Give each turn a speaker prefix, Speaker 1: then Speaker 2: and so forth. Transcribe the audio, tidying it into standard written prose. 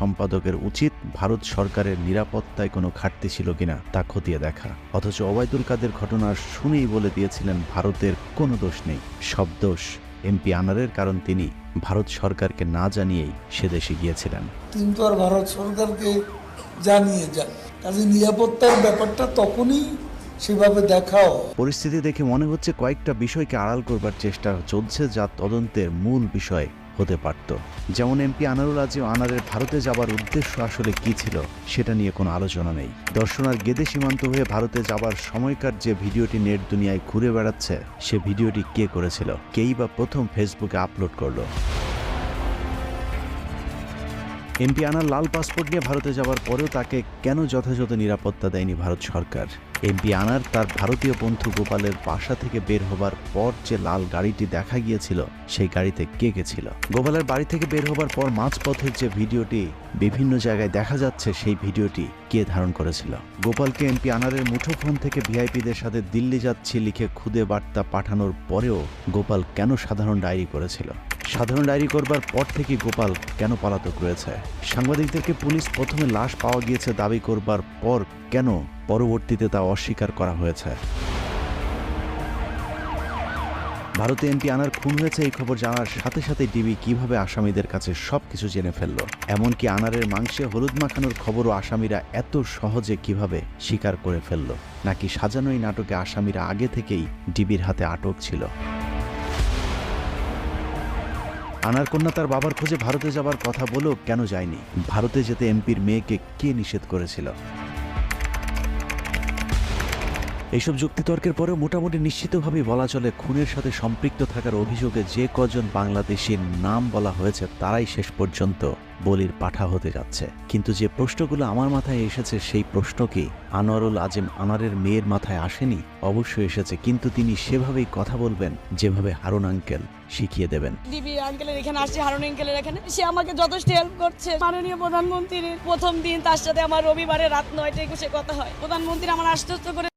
Speaker 1: সম্পাদকের উচিত ভারত সরকারের নিরাপত্তায় কোনো ঘাটতি ছিল কিনা তা খতিয়ে দেখা। অথচ ওবায়দুল কাদের ঘটনা শুনেই বলে দিয়েছিলেন ভারতের কোনো দোষ নেই, সব দোষ এমপি আনারের, কারণ তিনি ভারত সরকারকে না জানিয়েই সে দেশে গিয়েছিলেন।
Speaker 2: কিন্তু আর ভারত সরকারকে জানিয়ে যান, কাজে নিরাপত্তার ব্যাপারটা তখনই সেভাবে দেখাও।
Speaker 1: পরিস্থিতি দেখে মনে হচ্ছে কয়েকটা বিষয়কে আড়াল করবার চেষ্টা চলছে, যা তদন্তের মূল বিষয় হতে পারত। যেমন এমপি আনারুল আজিম আনারের ভারতে যাবার উদ্দেশ্য আসলে কি ছিল সেটা নিয়ে কোনো আলোচনা নেই। দর্শনার গেদে সীমান্ত হয়ে ভারতে যাবার সময়কার যে ভিডিওটি নেট দুনিয়ায় ঘুরে বেড়াচ্ছে, সে ভিডিওটি কে করেছিল, কেই বা প্রথম ফেসবুকে আপলোড করলো। এমপি আনার লাল পাসপোর্ট নিয়ে ভারতে যাওয়ার পরেও তাকে কেন যথাযথ নিরাপত্তা দেয়নি ভারত সরকার? এমপি আনার তার ভারতীয় বন্ধু গোপালের বাসা থেকে বের হবার পর যে লাল গাড়িটি দেখা গিয়েছিল, সেই গাড়িতে কে গেছিল? গোপালের বাড়ি থেকে বের হবার পর মাঝপথের যে ভিডিওটি বিভিন্ন জায়গায় দেখা যাচ্ছে, সেই ভিডিওটি কে ধারণ করেছিল? গোপালকে এমপি আনারের মুঠোফোন থেকে ভিআইপিদের সাথে দিল্লি যাচ্ছি লিখে খুদে বার্তা পাঠানোর পরেও গোপাল কেন সাধারণ ডায়েরি করেছিল? সাধারণ ডায়েরি করবার পর থেকে গোপাল কেন পলাতক রয়েছে? সাংবাদিকদেরকে পুলিশ প্রথমে লাশ পাওয়া গিয়েছে দাবি করবার পর কেন পরবর্তীতে তা অস্বীকার করা হয়েছে? ভারতে এমপি আনার খুন হয়েছে এই খবর জানার সাথে সাথে ডিবি কিভাবে আসামিদের কাছে সবকিছু জেনে ফেলল? এমনকি আনারের মাংসে হলুদ মাখানোর খবরও আসামিরা এত সহজে কিভাবে স্বীকার করে ফেলল? নাকি সাজানো এই নাটকে আসামিরা আগে থেকেই ডিবির হাতে আটক ছিল? আনার কন্যা তার বাবার খোঁজে ভারতে যাবার কথা বলেও কেন যায়নি? ভারতে যেতে এমপির মেয়েকে কে নিষেধ করেছিল? এইসব যুক্তিতর্কের পরেও মোটামুটি নিশ্চিতভাবেই বলা চলে, খুনের সাথে সম্পৃক্ত থাকার অভিযোগে যে কজন বাংলাদেশির নাম বলা হয়েছে তারাই শেষ পর্যন্ত বলির পাঠা হতে যাচ্ছে। কিন্তু যে প্রশ্নগুলো আমার মাথায় এসেছে, সেই প্রশ্ন কি আনোয়ারুল আজিম আনারের মেয়ের মাথায় আসেনি? অবশ্যই এসেছে, কিন্তু তিনি সেভাবেই কথা বলবেন যেভাবে হারুন আঙ্কেল শিখিয়ে দেবেন।
Speaker 3: ডিবি আঙ্কেলের এখানে আসছে, হারুন আঙ্কেলের এখানে, সে আমাকে যথেষ্ট হেল্প করছে। মাননীয় প্রধানমন্ত্রীর প্রথম দিন তার সাথে আমার রবিবারে রাত 9টায় কথা হয়। প্রধানমন্ত্রী আমার আশ্বস্ত করে